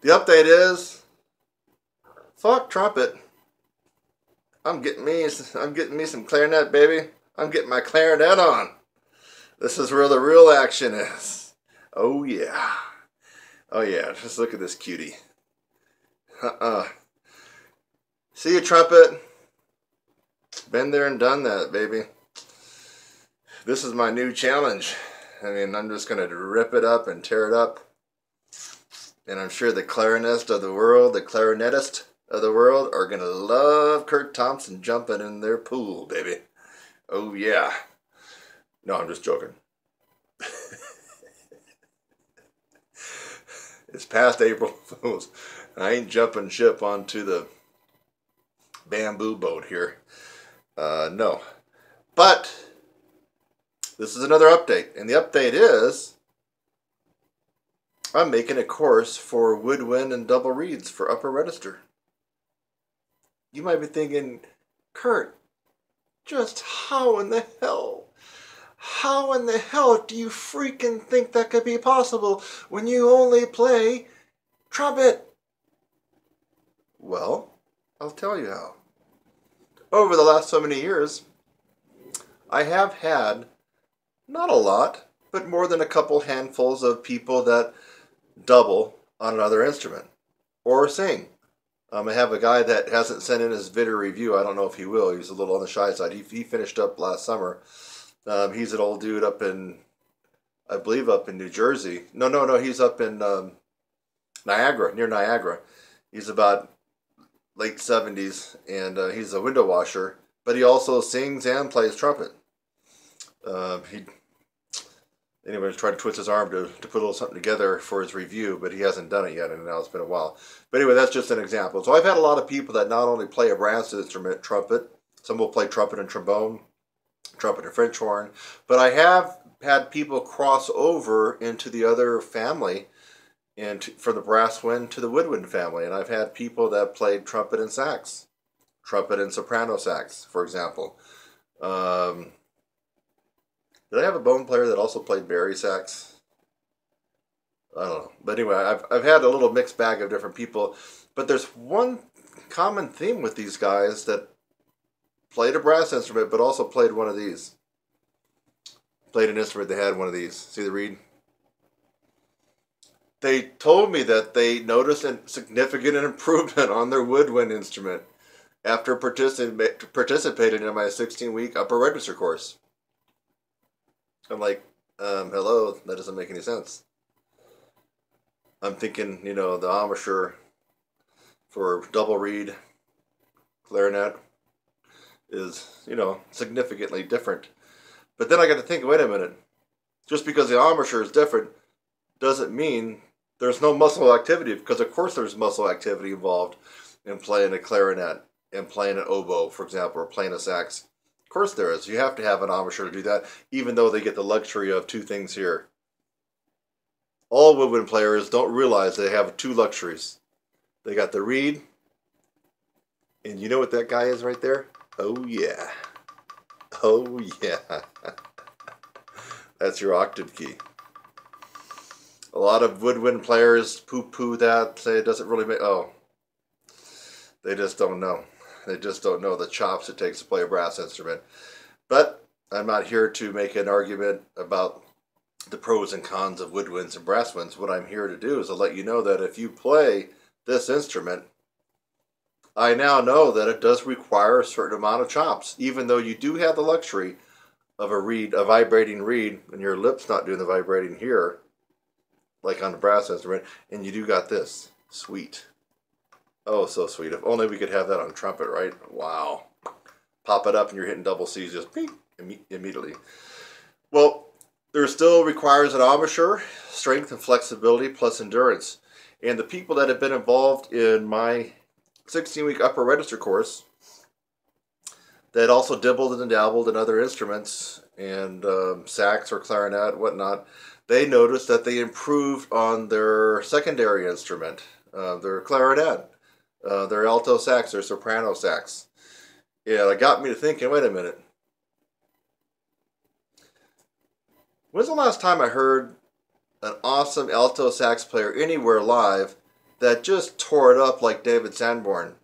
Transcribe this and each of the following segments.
The update is, fuck trumpet. I'm getting me some clarinet, baby. I'm getting my clarinet on. This is where the real action is. Oh yeah. Oh yeah, just look at this cutie. See you, trumpet. Been there and done that, baby. This is my new challenge. I mean, I'm just going to rip it up and tear it up. And I'm sure the clarinetist of the world, the clarinetist of the world, are going to love Kurt Thompson jumping in their pool, baby. Oh, yeah. No, I'm just joking. It's past April Fools. I ain't jumping ship onto the bamboo boat here. No. But this is another update. And the update is I'm making a course for woodwind and double reeds for upper register. You might be thinking, Kurt, just how in the hell do you freaking think that could be possible when you only play trumpet? Well, I'll tell you how. Over the last so many years, I have had, not a lot, but more than a couple handfuls of people that double on another instrument or sing. I have a guy that hasn't sent in his video review. I don't know if he will. He was a little on the shy side. He finished up last summer. He's an old dude up in, I believe, up in New Jersey. No. He's up in Niagara, near Niagara. He's about late 70s, and he's a window washer. But he also sings and plays trumpet. Anyways, tried to twist his arm to put a little something together for his review, but he hasn't done it yet, and now it's been a while. But anyway, that's just an example. So I've had a lot of people that not only play a brass instrument, trumpet, some will play trumpet and trombone, trumpet and French horn, but I have had people cross over into the other family, and from the brass wind to the woodwind family, and I've had people that played trumpet and sax, trumpet and soprano sax, for example. Did I have a bone player that also played bari sax? I don't know. But anyway, I've had a little mixed bag of different people. But there's one common theme with these guys that played a brass instrument, but also played one of these. Played an instrument that had one of these. See the reed? They told me that they noticed a significant improvement on their woodwind instrument after participating in my 16-week upper register course. I'm like, hello, that doesn't make any sense. I'm thinking, the embouchure for double reed clarinet is, significantly different. But then I got to think, wait a minute. Just because the embouchure is different doesn't mean there's no muscle activity, because of course there's muscle activity involved in playing a clarinet and playing an oboe, for example, or playing a sax. Of course there is. You have to have an embouchure to do that, even though they get the luxury of two things here. All woodwind players don't realize they have two luxuries. They got the reed, and you know what that guy is right there? Oh yeah. Oh yeah. That's your octave key. A lot of woodwind players poo-poo that, say it doesn't really make... Oh. They just don't know. They just don't know the chops it takes to play a brass instrument. But I'm not here to make an argument about the pros and cons of woodwinds and brass winds. What I'm here to do is to let you know that if you play this instrument, I now know that it does require a certain amount of chops, even though you do have the luxury of a vibrating reed, and your lip's not doing the vibrating here, like on the brass instrument, and you do got this. Sweet. Oh, so sweet. If only we could have that on trumpet, right? Wow. Pop it up and you're hitting double C's just ping, immediately. Well, there still requires an embouchure, strength and flexibility, plus endurance. And the people that have been involved in my 16-week upper register course that also dibbled and dabbled in other instruments and sax or clarinet, whatnot, they noticed that they improved on their secondary instrument, their clarinet. Their alto sax, their soprano sax. Yeah, it got me to thinking, wait a minute. When's the last time I heard an awesome alto sax player anywhere live that just tore it up like David Sanborn.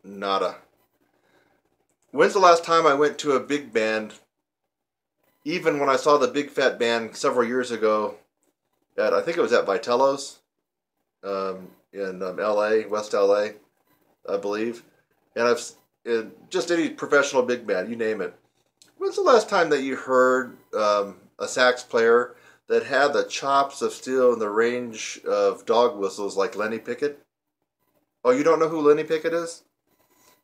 Nada. When's the last time I went to a big band? Even when I saw the Big Fat Band several years ago, I think it was at Vitello's in L.A., West L.A., I believe. And just any professional big band, you name it. When's the last time that you heard a sax player that had the chops of steel in the range of dog whistles like Lenny Pickett? Oh, you don't know who Lenny Pickett is?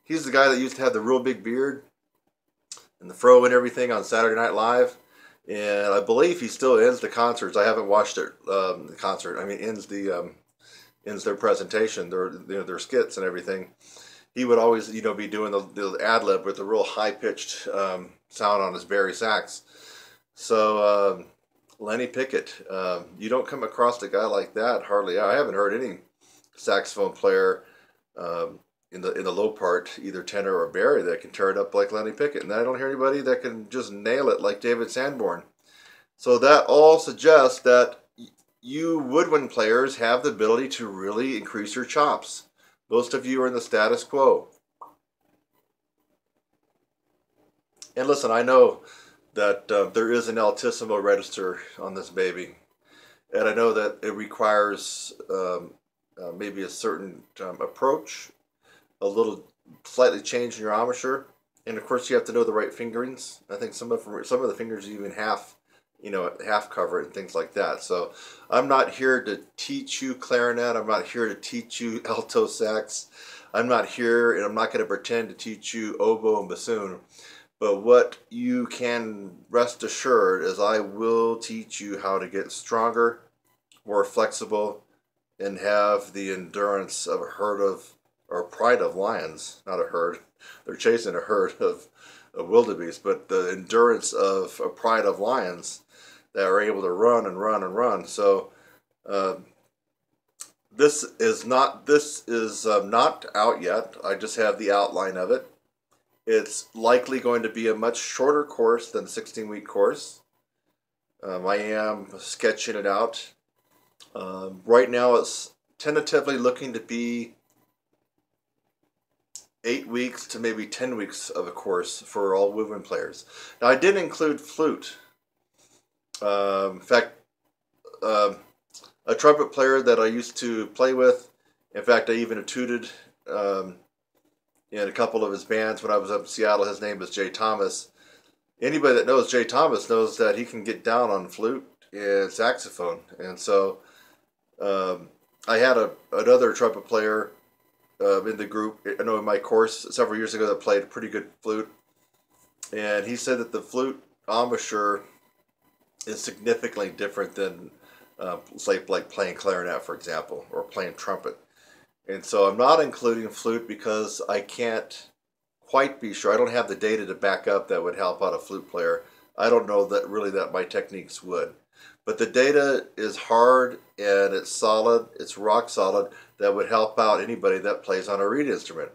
He's the guy that used to have the real big beard and the fro and everything on Saturday Night Live. And I believe he still ends the concerts. I haven't watched it, the concert. I mean, ends their presentation, their skits and everything. He would always, be doing the ad lib with the real high pitched sound on his bari sax. So Lenny Pickett, you don't come across a guy like that hardly. I haven't heard any saxophone player in the low part, either tenor or bari, that can tear it up like Lenny Pickett, and I don't hear anybody that can just nail it like David Sanborn. So that all suggests that you woodwind players have the ability to really increase your chops. Most of you are in the status quo. And listen, I know that there is an altissimo register on this baby, and I know that it requires maybe a certain approach, a little slightly change in your embouchure, and of course you have to know the right fingerings. I think some of the fingers even half cover it and things like that. So I'm not here to teach you clarinet. I'm not here to teach you alto sax. I'm not here, and I'm not going to pretend to teach you oboe and bassoon. But what you can rest assured is I will teach you how to get stronger, more flexible, and have the endurance of a herd of, or pride of lions, not a herd. They're chasing a herd of wildebeest, but the endurance of a pride of lions that are able to run and run and run. So this is not out yet. I just have the outline of it. It's likely going to be a much shorter course than the 16-week course. I am sketching it out. Right now it's tentatively looking to be 8 weeks to maybe 10 weeks of a course for all woodwind players. Now I did include flute. In fact, a trumpet player that I used to play with, in fact I even tutored in a couple of his bands when I was up in Seattle. His name is Jay Thomas. Anybody that knows Jay Thomas knows that he can get down on flute and saxophone. And so I had another trumpet player in the group, I know in my course several years ago, that played a pretty good flute. And he said that the flute embouchure is significantly different than, say, like playing clarinet, for example, or playing trumpet. And so I'm not including flute because I can't quite be sure. I don't have the data to back up that would help out a flute player. I don't know that really that my techniques would. But the data is hard and it's solid, it's rock solid, that would help out anybody that plays on a reed instrument.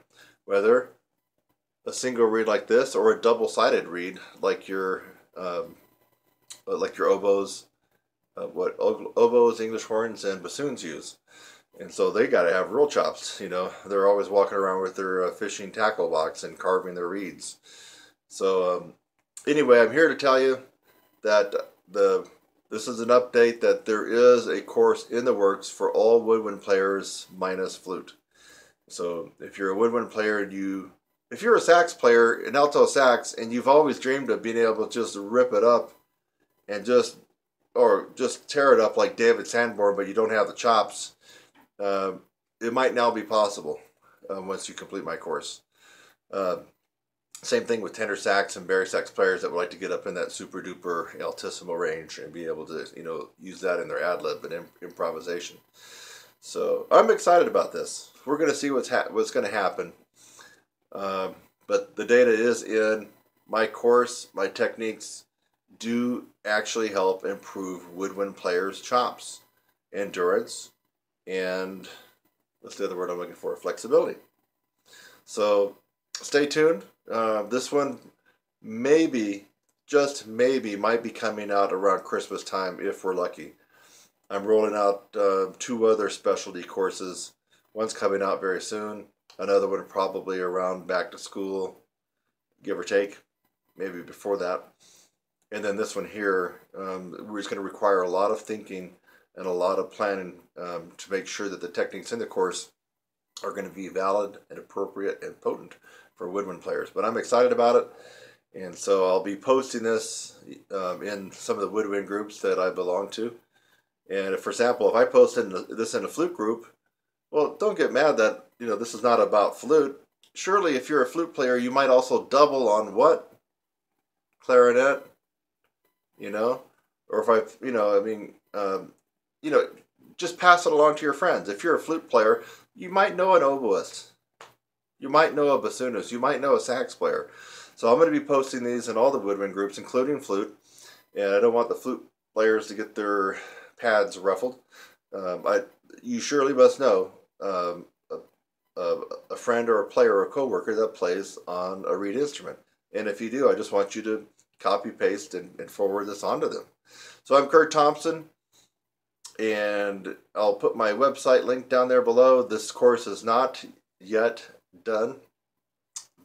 Whether a single reed like this or a double-sided reed like your oboes, oboes, English horns, and bassoons use. And so they got to have real chops, They're always walking around with their fishing tackle box and carving their reeds. So anyway, I'm here to tell you that this is an update that there is a course in the works for all woodwind players minus flute. So if you're a woodwind player and if you're a sax player, an alto sax, and you've always dreamed of being able to just rip it up and just tear it up like David Sanborn, but you don't have the chops, it might now be possible once you complete my course. Same thing with tenor sax and bari sax players that would like to get up in that super duper altissimo range and be able to, use that in their ad lib and improvisation. So I'm excited about this. We're going to see what's going to happen. But the data is in my course. My techniques do actually help improve woodwind players' chops, endurance, and what's the other word I'm looking for? Flexibility. So stay tuned. This one may be just maybe might be coming out around Christmas time if we're lucky. I'm rolling out 2 other specialty courses. One's coming out very soon. Another one probably around back to school, give or take, maybe before that. And then this one here is going to require a lot of thinking and a lot of planning to make sure that the techniques in the course are going to be valid and appropriate and potent for woodwind players. But I'm excited about it, and so I'll be posting this in some of the woodwind groups that I belong to. And if, for example, if I post this in a flute group, well, don't get mad that this is not about flute. Surely, if you're a flute player, you might also double on what? Clarinet, or if just pass it along to your friends. If you're a flute player, you might know an oboist, you might know a bassoonist, you might know a sax player. So I'm going to be posting these in all the woodwind groups, including flute, and I don't want the flute players to get their pads ruffled. You surely must know a friend or a player or a coworker that plays on a reed instrument. And if you do, I just want you to copy, paste, and forward this on to them. So I'm Kurt Thompson, and I'll put my website link down there below. This course is not yet done,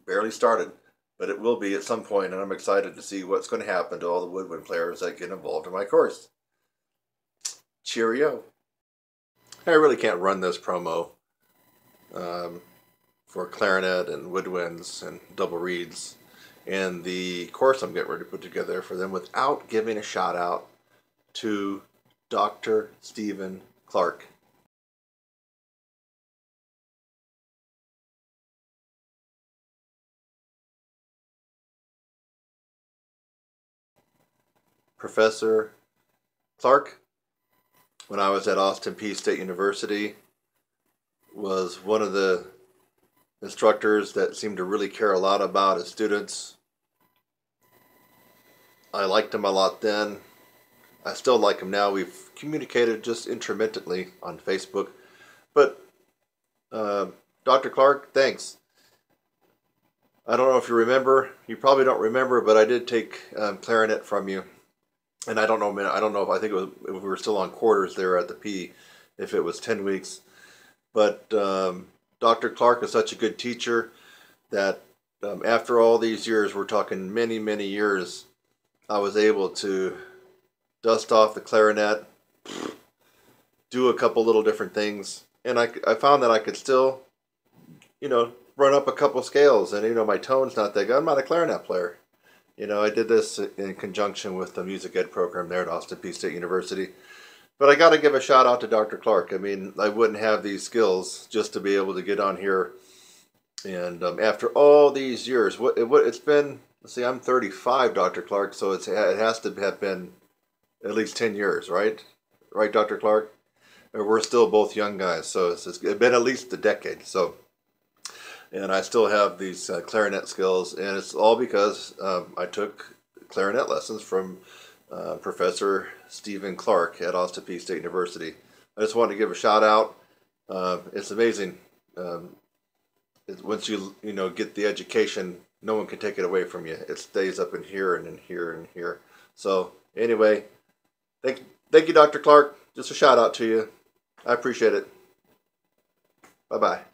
barely started, but it will be at some point, and I'm excited to see what's going to happen to all the woodwind players that get involved in my course. Cheerio. I really can't run this promo for clarinet and woodwinds and double reeds and the course I'm getting ready to put together for them without giving a shout out to Dr. Stephen Clark. Professor Clark, when I was at Austin Peay State University, was one of the instructors that seemed to really care a lot about his students. I liked him a lot then. I still like him now. We've communicated just intermittently on Facebook. But Dr. Clark, thanks. I don't know if you remember. You probably don't remember, but I did take clarinet from you. And I don't know if I think it was, if we were still on quarters there at the P, if it was 10 weeks. But Dr. Clark is such a good teacher that after all these years, we're talking many, many years, I was able to dust off the clarinet, do a couple little different things, and I found that I could still, run up a couple scales, and my tone's not that good. I'm not a clarinet player. I did this in conjunction with the music ed program there at Austin Peay State University. But I got to give a shout out to Dr. Clark. I mean, I wouldn't have these skills just to be able to get on here. And after all these years, it's been, let's see, I'm 35, Dr. Clark, so it has to have been at least 10 years, right? Right, Dr. Clark? We're still both young guys, so it's been at least a decade. So, and I still have these clarinet skills, and it's all because I took clarinet lessons from Professor Stephen Clark at Austin Peay State University. I just wanted to give a shout out. It's amazing. Once you get the education, no one can take it away from you. It stays up in here and in here and here. So anyway, thank you, Dr. Clark. Just a shout out to you. I appreciate it. Bye-bye.